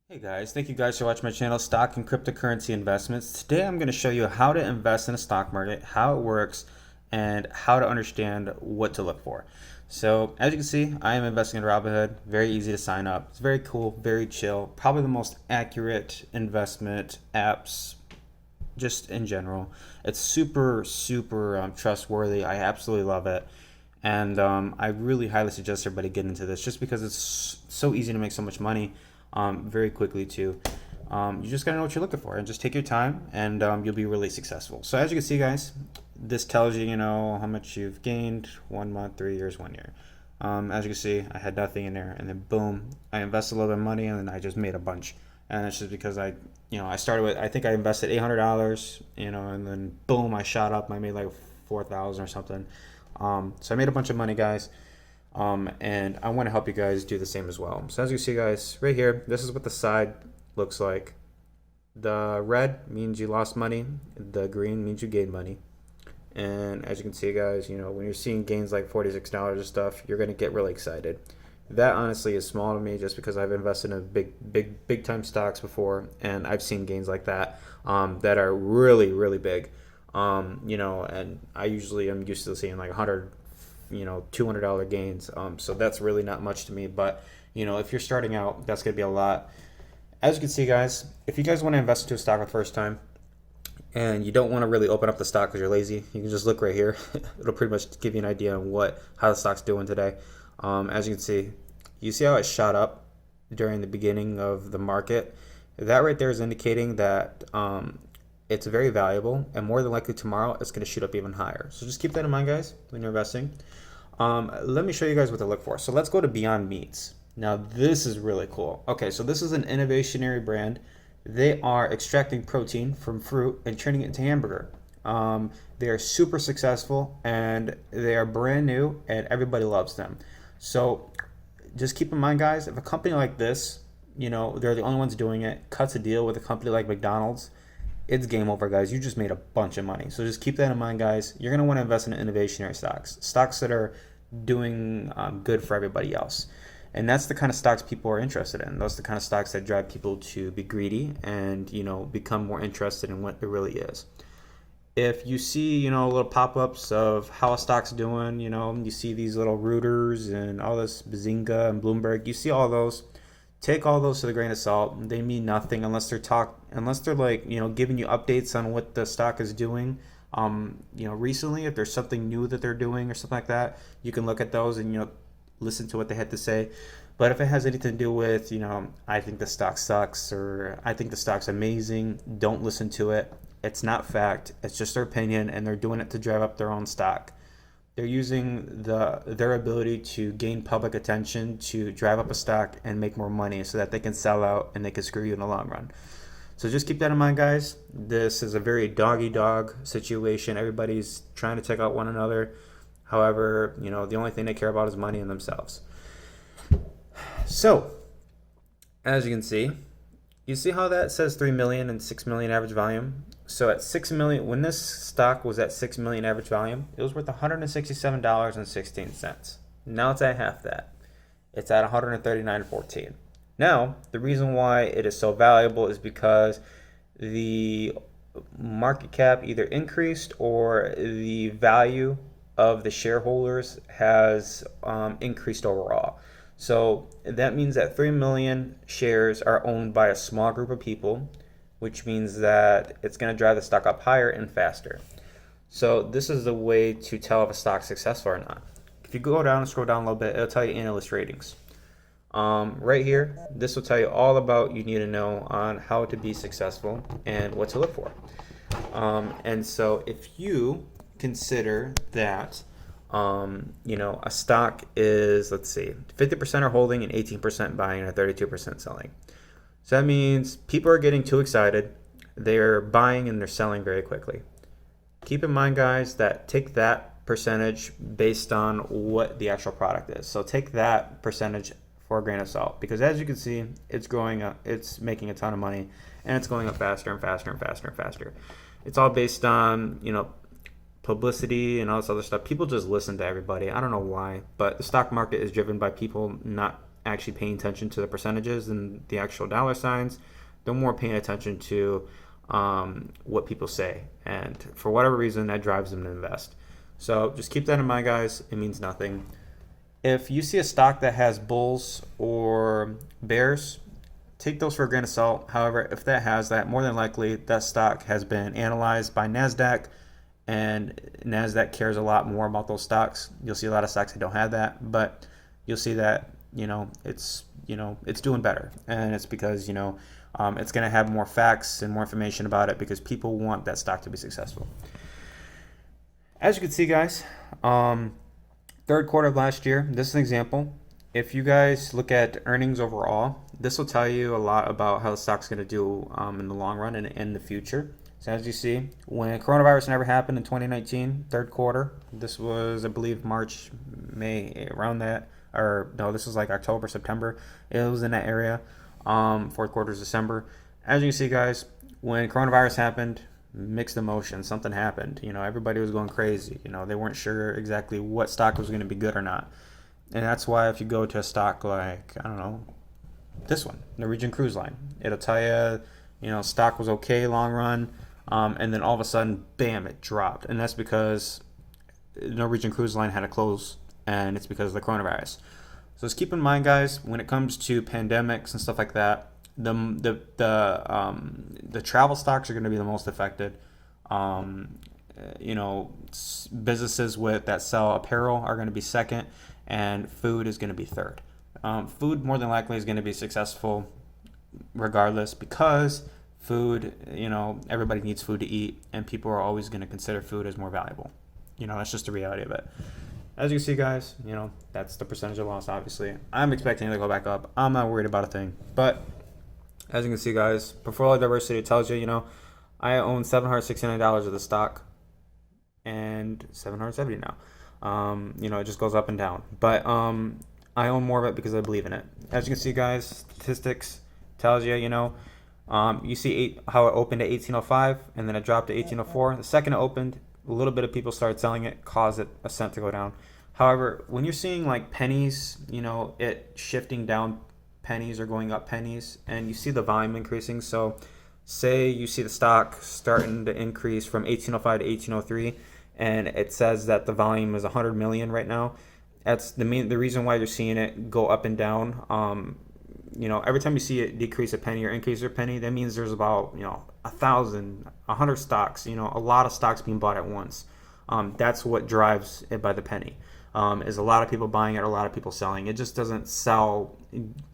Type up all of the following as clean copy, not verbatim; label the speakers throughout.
Speaker 1: Hey guys, thank you guys for watching my channel, Stock and Cryptocurrency Investments. Today I'm going to show you how to invest in a stock market, how it works, and how to understand what to look for. So as you can see, I am investing in Robinhood. Very easy to sign up. It's very cool, very chill. Probably the most accurate investment apps just in general. It's super trustworthy. I absolutely love it. And I really highly suggest everybody get into this just because it's so easy to make so much money very quickly too. You just gotta know what you're looking for and just take your time and you'll be really successful. So as you can see guys, this tells you, how much you've gained 1 month, 3 years, 1 year. As you can see, I had nothing in there and then boom, I invested a little bit of money and then I just made a bunch. And it's just because I started with, I think I invested $800, and then boom, I shot up. I made like 4,000 or something. So I made a bunch of money, guys. And I want to help you guys do the same as well. So as you see, guys, right here, this is what the side looks like. The red means you lost money. The green means you gained money. And as you can see, guys, when you're seeing gains like $46 or stuff, you're going to get really excited. That honestly is small to me just because I've invested in big time stocks before, and I've seen gains like that that are really big. And I usually am used to seeing like 100, $200 gains. So that's really not much to me. But if you're starting out, that's gonna be a lot. As you can see, guys, if you guys want to invest into a stock for the first time and you don't want to really open up the stock because you're lazy, you can just look right here. It'll pretty much give you an idea on how the stock's doing today. As you can see, you see how it shot up during the beginning of the market. That right there is indicating that it's very valuable, and more than likely tomorrow it's going to shoot up even higher. So just keep that in mind, guys, when you're investing. Let me show you guys what to look for. So let's go to Beyond Meats. Now this is really cool. Okay, so this is an innovationary brand. They are extracting protein from fruit and turning it into hamburger. They are super successful and they are brand new and everybody loves them. So just keep in mind, guys, if a company like this, they're the only ones doing it, cuts a deal with a company like McDonald's, it's game over, guys. You just made a bunch of money. So just keep that in mind, guys. You're going to want to invest in innovationary stocks that are doing good for everybody else. And that's the kind of stocks people are interested in. Those are the kind of stocks that drive people to be greedy and, become more interested in what it really is. If you see, little pop-ups of how a stock's doing, you see these little Reuters and all this Bazinga and Bloomberg, you see all those. Take all those with a grain of salt. They mean nothing unless they're like, giving you updates on what the stock is doing. Recently, if there's something new that they're doing or something like that, you can look at those and, listen to what they had to say. But if it has anything to do with, I think the stock sucks or I think the stock's amazing, don't listen to it. It's not fact. It's just their opinion, and they're doing it to drive up their own stock. They're using their ability to gain public attention to drive up a stock and make more money so that they can sell out and they can screw you in the long run. So just keep that in mind, guys. This is a very dog-eat-dog situation. Everybody's trying to take out one another. However, the only thing they care about is money and themselves. So, as you can see, you see how that says 3 million and 6 million average volume? So at 6 million, when this stock was at 6 million average volume, it was worth $167.16. Now it's at half that. It's at $139.14. Now, the reason why it is so valuable is because the market cap either increased or the value of the shareholders has increased overall. So that means that 3 million shares are owned by a small group of people, which means that it's going to drive the stock up higher and faster. So this is the way to tell if a stock's successful or not. If you go down and scroll down a little bit, it'll tell you analyst ratings. Right here, this will tell you all about you need to know on how to be successful and what to look for. And so if you consider that a stock is, let's see, 50% are holding and 18% buying and 32% selling. So that means people are getting too excited. They're buying and they're selling very quickly. Keep in mind, guys, that take that percentage based on what the actual product is. So take that percentage for a grain of salt, because as you can see, it's growing up, it's making a ton of money, and it's going up faster and faster and faster and faster. It's all based on, publicity and all this other stuff. People just listen to everybody. I don't know why, but the stock market is driven by people not actually paying attention to the percentages and the actual dollar signs. They're more paying attention to what people say. And for whatever reason, that drives them to invest. So just keep that in mind, guys. It means nothing. If you see a stock that has bulls or bears, take those for a grain of salt. However, if that has that, more than likely that stock has been analyzed by NASDAQ, and NASDAQ cares a lot more about those stocks. You'll see a lot of stocks that don't have that, but you'll see that it's doing better, and it's because it's going to have more facts and more information about it because people want that stock to be successful. As you can see, guys, third quarter of last year, this is an example. If you guys look at earnings overall, this will tell you a lot about how the stock's going to do in the long run and in the future. So as you see, when coronavirus never happened in 2019, third quarter, this was, I believe, March, May, around that, or no, this was like October, September. It was in that area. Fourth quarter is December. As you can see, guys, when coronavirus happened, mixed emotions, something happened. Everybody was going crazy. They weren't sure exactly what stock was going to be good or not. And that's why if you go to a stock like, I don't know, this one, Norwegian Cruise Line, it'll tell you, stock was okay long run, and then all of a sudden, bam, it dropped. And that's because Norwegian Cruise Line had to close, and it's because of the coronavirus. So just keep in mind, guys, when it comes to pandemics and stuff like that, the travel stocks are going to be the most affected. Businesses that sell apparel are going to be second, and food is going to be third. Food more than likely is going to be successful regardless because food, everybody needs food to eat, and people are always going to consider food as more valuable. That's just the reality of it. As you can see, guys, that's the percentage of loss, obviously. I'm expecting it to go back up. I'm not worried about a thing. But as you can see, guys, portfolio diversity tells you, I own $769 of the stock and $770 now. It just goes up and down. But I own more of it because I believe in it. As you can see, guys, statistics tells you, you see how it opened at 1805 and then it dropped to 1804. The second it opened, a little bit of people started selling it, caused it a cent to go down. However, when you're seeing like pennies, it shifting down pennies or going up pennies, and you see the volume increasing. So say you see the stock starting to increase from 1805 to 1803, and it says that the volume is 100 million right now. That's the reason why you're seeing it go up and down. Every time you see it decrease a penny or increase a penny, that means there's about 1,000, 100 stocks, a lot of stocks being bought at once. That's what drives it by the penny. Is a lot of people buying it, a lot of people selling. It just doesn't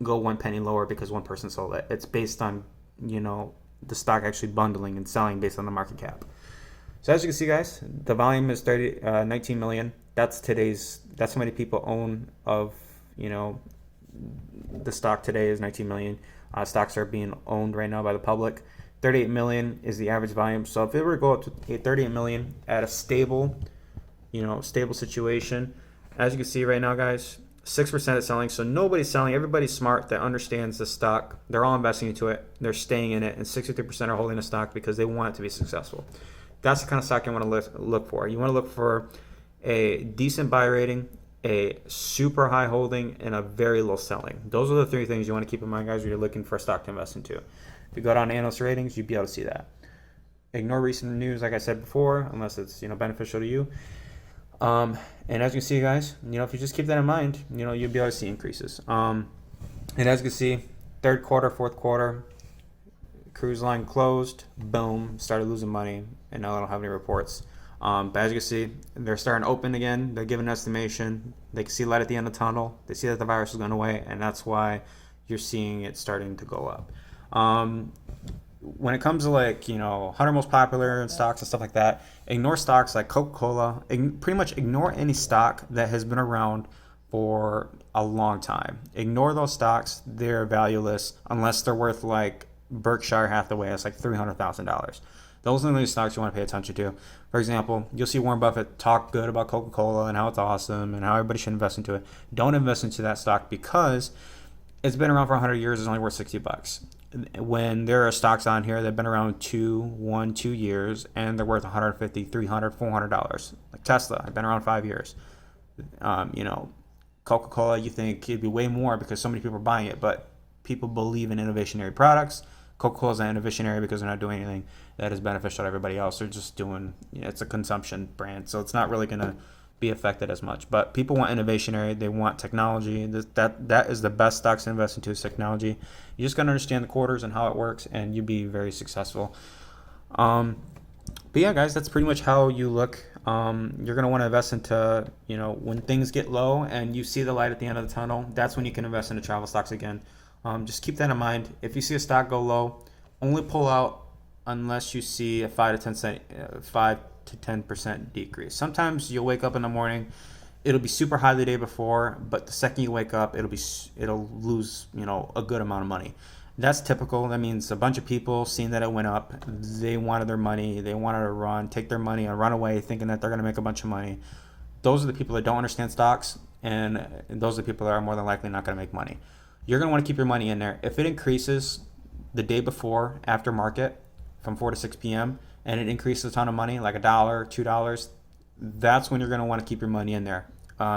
Speaker 1: go 1 penny lower because one person sold it. It's based on the stock actually bundling and selling based on the market cap. So as you can see, guys, the volume is 19 million. That's how many people own of the stock today is 19 million. Stocks are being owned right now by the public. 38 million is the average volume. So if it were to go up to 38 million at a stable situation, as you can see right now, guys, 6% is selling. So nobody's selling. Everybody's smart that understands the stock. They're all investing into it. They're staying in it, and 63% are holding the stock because they want it to be successful. That's the kind of stock you want to look for. You want to look for a decent buy rating, a super high holding, and a very low selling. Those are the 3 things you want to keep in mind, guys, when you're looking for a stock to invest into. If you go down to analyst ratings, you'd be able to see that. Ignore recent news, like I said before, unless it's beneficial to you. And as you can see, guys, if you just keep that in mind, you'll be able to see increases. And as you can see, third quarter, fourth quarter, cruise line closed, boom, started losing money, and now they don't have any reports. But as you can see, they're starting to open again. They're giving an estimation. They can see light at the end of the tunnel. They see that the virus is going away, and that's why you're seeing it starting to go up. When it comes to 100 most popular stocks and stuff like that, ignore stocks like Coca-Cola. Pretty much ignore any stock that has been around for a long time. Ignore those stocks. They're valueless unless they're worth like Berkshire Hathaway. It's like $300,000. Those are the stocks you want to pay attention to. For example, you'll see Warren Buffett talk good about Coca-Cola and how it's awesome and how everybody should invest into it. Don't invest into that stock because it's been around for 100 years. It's only worth $60. When there are stocks on here that have been around 2 years and they're worth $150, $300, $400. Like Tesla, I've been around 5 years. Coca-Cola, you think it'd be way more because so many people are buying it, but people believe in innovationary products. Coca-Cola is not innovationary because they're not doing anything that is beneficial to everybody else. They're just doing, it's a consumption brand, so it's not really going to be affected as much. But people want innovationary, they want technology. That is the best stocks to invest into, is technology. You just got to understand the quarters and how it works, and you'll be very successful. But yeah, guys, that's pretty much how you look. You're going to want to invest into, when things get low and you see the light at the end of the tunnel, that's when you can invest into travel stocks again. Just keep that in mind. If you see a stock go low, only pull out unless you see a 5 to 10% decrease. Sometimes you'll wake up in the morning, it'll be super high the day before, but the second you wake up, it'll lose, a good amount of money. That's typical. That means a bunch of people seeing that it went up, they wanted their money, they wanted to take their money and run away thinking that they're going to make a bunch of money. Those are the people that don't understand stocks, and those are the people that are more than likely not going to make money. You're going to want to keep your money in there. If it increases the day before, after market, from 4 to 6 p.m., and it increases a ton of money, like $1, $2, that's when you're going to want to keep your money in there.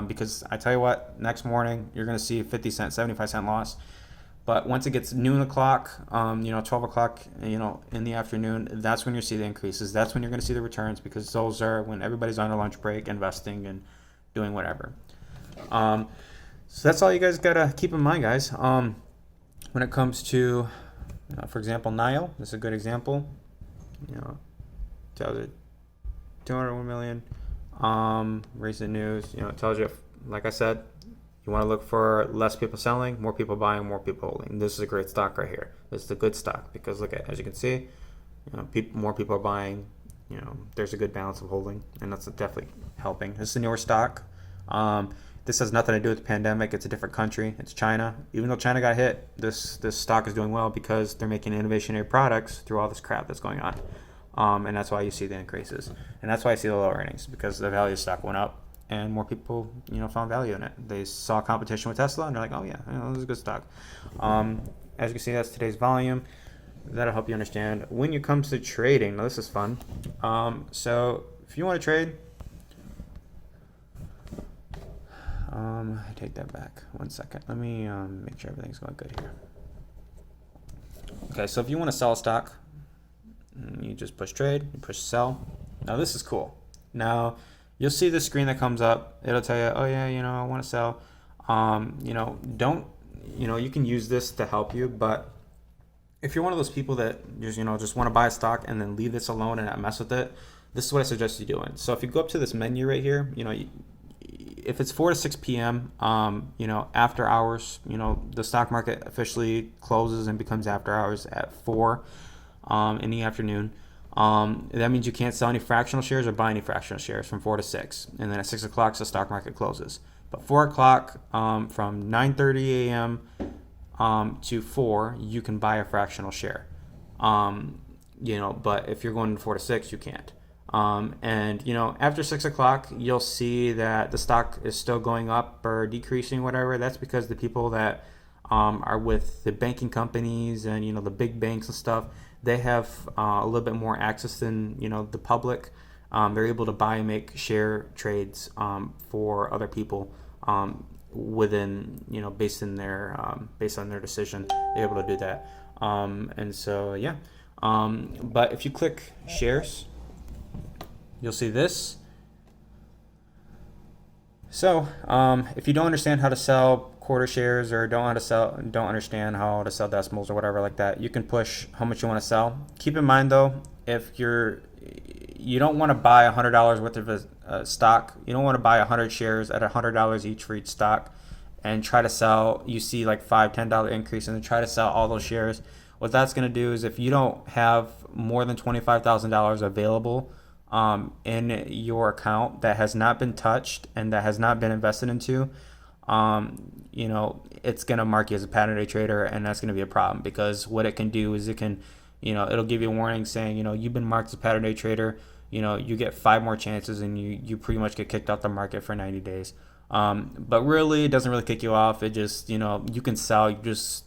Speaker 1: Because I tell you what, next morning, you're going to see a 50 cent, 75 cent loss. But once it gets noon o'clock, 12 o'clock, in the afternoon, that's when you see the increases. That's when you're going to see the returns, because those are when everybody's on a lunch break, investing and doing whatever. So that's all you guys got to keep in mind, guys. When it comes to, for example, NIO, this is a good example. Tells it 201 million. Recent news, it tells you, like I said, you want to look for less people selling, more people buying, more people holding. This is a great stock right here. This is a good stock because look at, as you can see, more people are buying. There's a good balance of holding, and that's definitely helping. This is a newer stock. This has nothing to do with the pandemic. It's a different country. It's China. Even though China got hit, this stock is doing well because they're making innovationary products through all this crap that's going on. And that's why you see the increases, and that's why I see the low earnings, because the value of stock went up. And more people, found value in it. They saw competition with Tesla, and they're like, "Oh yeah, this is a good stock." As you can see, that's today's volume. That'll help you understand when it comes to trading. Now, this is fun. So if you want to trade, I take that back. 1 second. Let me make sure everything's going good here. Okay, so if you want to sell a stock, you just push trade, you push sell. Now this is cool. Now, you'll see the screen that comes up. It'll tell you, oh yeah, I want to sell. You can use this to help you, but if you're one of those people that just want to buy a stock and then leave this alone and not mess with it, this is what I suggest you doing. So if you go up to this menu right here, if it's 4 to 6 p.m., after hours, the stock market officially closes and becomes after hours at 4 in the afternoon. That means you can't sell any fractional shares or buy any fractional shares from 4 to 6. And then at 6 o'clock, the stock market closes. But 4 o'clock, from 9:30 a.m. To 4, you can buy a fractional share. But if you're going 4 to 6, you can't. After 6 o'clock, you'll see that the stock is still going up or decreasing, whatever. That's because the people that are with the banking companies and, the big banks and stuff, they have a little bit more access than, the public. They're able to buy and make share trades for other people within, based on their decision. They're able to do that. But if you click shares, you'll see this. So if you don't understand how to sell quarter shares or don't understand how to sell decimals or whatever like that, you can push how much you want to sell. Keep in mind though, if you don't want to buy $100 worth of a stock, you don't want to buy 100 shares at $100 each for each stock and try to sell. You see like $5-10 increase and then try to sell all those shares. What that's going to do is, if you don't have more than $25,000 available in your account that has not been touched and that has not been invested into, it's going to mark you as a pattern day trader, and that's going to be a problem, because what it can do is it can, it'll give you a warning saying, you've been marked as a pattern day trader, you get 5 more chances and you pretty much get kicked off the market for 90 days. But really, it doesn't really kick you off. It just, you can sell, you just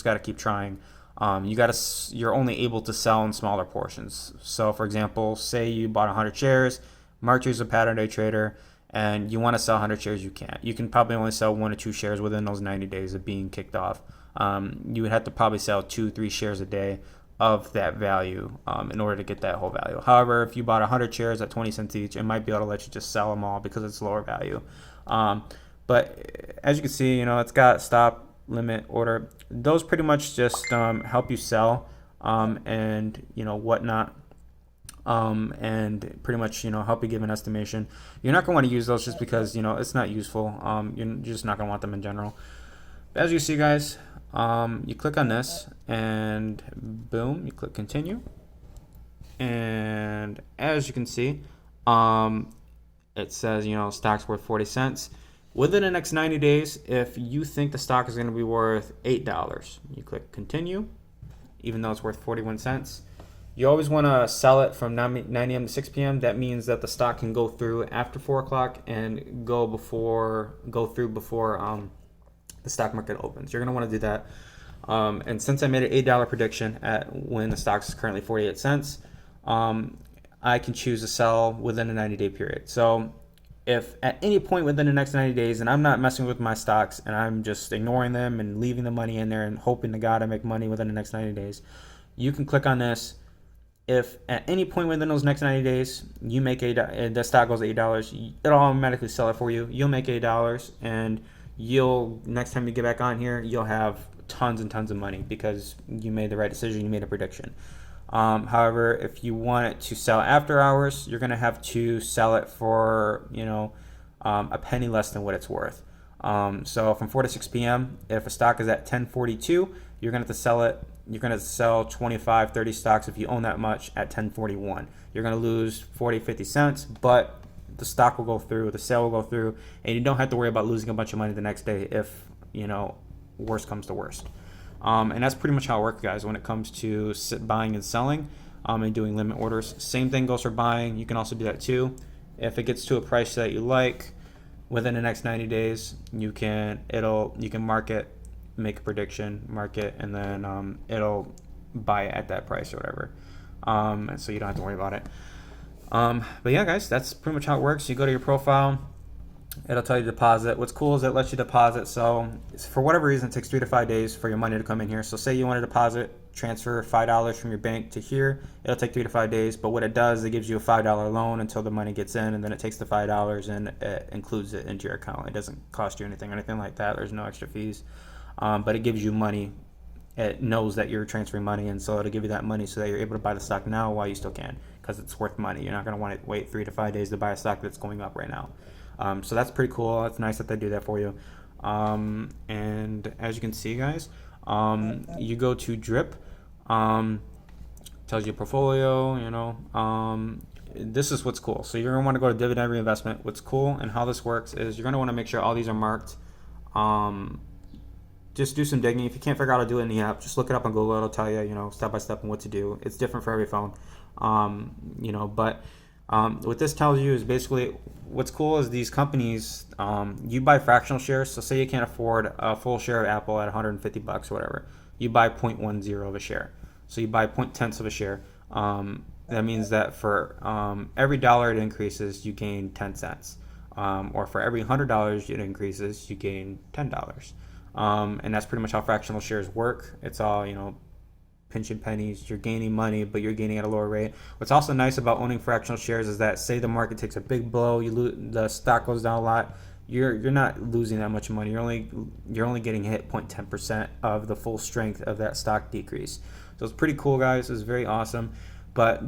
Speaker 1: got to keep trying. You're only able to sell in smaller portions. So for example, say you bought 100 shares, marked you as a pattern day trader, and you want to sell 100 shares, you can't. You can probably only sell 1 or 2 shares within those 90 days of being kicked off. You would have to probably sell 2-3 shares a day of that value in order to get that whole value. However, if you bought 100 shares at 20 cents each, it might be able to let you just sell them all because it's lower value. But as you can see, it's got stop, limit, order. Those pretty much just help you sell and whatnot. And pretty much help you give an estimation. You're not going to want to use those just because it's not useful. You're just not going to want them in general. But as you see, guys, you click on this and boom, you click continue, and as you can see, it says stock's worth 40 cents. Within the next 90 days, if you think the stock is going to be worth $8, you click continue, even though it's worth 41 cents. You always want to sell it from 9 a.m. to 6 p.m. That means that the stock can go through after 4 o'clock and go through before the stock market opens. You're going to want to do that. And since I made an $8 prediction at when the stock is currently 48 cents, I can choose to sell within a 90-day period. So if at any point within the next 90 days, and I'm not messing with my stocks and I'm just ignoring them and leaving the money in there and hoping to God I make money within the next 90 days, you can click on this. If at any point within those next 90 days you make the stock goes $8, it'll automatically sell it for you. You'll make $8, and next time you get back on here, you'll have tons and tons of money because you made the right decision. You made a prediction. However, if you want it to sell after hours, you're going to have to sell it for a penny less than what it's worth. So from 4 to 6 p.m., if a stock is at 10.42, you're going to have to sell it. You're going to sell 25, 30 stocks if you own that much at 10.41. You're going to lose 40, 50 cents, but the stock will go through, the sale will go through, and you don't have to worry about losing a bunch of money the next day if worst comes to worst. And that's pretty much how it works, guys, when it comes to buying and selling and doing limit orders. Same thing goes for buying. You can also do that too. If it gets to a price that you like within the next 90 days, you can mark it, make a prediction, mark it, and then it'll buy it at that price or whatever. And so you don't have to worry about it. But yeah, guys, that's pretty much how it works. You go to your profile. It'll tell you to deposit. What's cool is it lets you deposit. So for whatever reason, it takes 3 to 5 days for your money to come in here. So say you want to deposit, transfer $5 from your bank to here. It'll take 3 to 5 days. But what it does, it gives you a $5 loan until the money gets in, and then it takes the $5 and it includes it into your account. It doesn't cost you anything like that. There's no extra fees. But it gives you money. It knows that you're transferring money, and so it'll give you that money so that you're able to buy the stock now while you still can, because it's worth money. You're not going to want to wait 3 to 5 days to buy a stock that's going up right now. So that's pretty cool. It's nice that they do that for you. And as you can see, guys, you go to Drip, tells you portfolio, this is what's cool. So you're going to want to go to dividend reinvestment. What's cool and how this works is you're going to want to make sure all these are marked. Just do some digging. If you can't figure out how to do it in the app, just look it up on Google. It'll tell you, step by step on what to do. It's different for every phone. But what this tells you is basically what's cool is these companies, you buy fractional shares. So say you can't afford a full share of Apple at $150 or whatever. You buy 0.10 of a share. So you buy 0.10 of a share. That means that for every dollar it increases, you gain 10 cents. Or for every $100 it increases, you gain $10. And that's pretty much how fractional shares work. It's all, pinching pennies. You're gaining money, but you're gaining at a lower rate. What's also nice about owning fractional shares is that, say the market takes a big blow, the stock goes down a lot, you're not losing that much money. You're only getting hit 0.10% of the full strength of that stock decrease. So it's pretty cool, guys. It's very awesome. But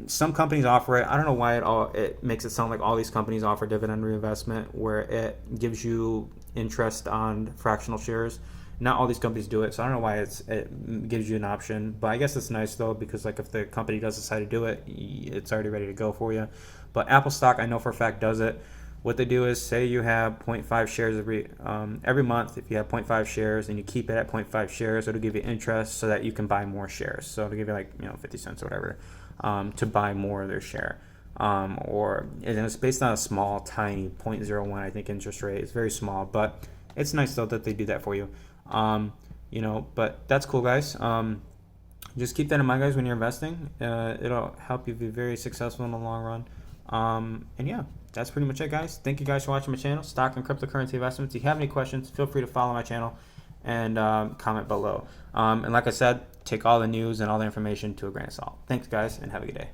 Speaker 1: some companies offer it. I don't know why it makes it sound like all these companies offer dividend reinvestment, where it gives you interest on fractional shares. Not all these companies do it, so I don't know why it gives you an option. But I guess it's nice though, because if the company does decide to do it, it's already ready to go for you. But Apple stock, I know for a fact, does it. What they do is, say you have 0.5 shares every month. If you have 0.5 shares and you keep it at 0.5 shares, it'll give you interest so that you can buy more shares. So it'll give you 50 cents or whatever to buy more of their share. And it's based on a small, tiny 0.01, I think, interest rate. It's very small, but it's nice though that they do that for you. But that's cool, guys. Just keep that in mind, guys, when you're investing. It'll help you be very successful in the long run. And yeah, that's pretty much it, guys. Thank you guys for watching my channel, Stock and Cryptocurrency Investments. If you have any questions, feel free to follow my channel and comment below. And like I said, take all the news and all the information to a grain of salt. Thanks, guys, and have a good day.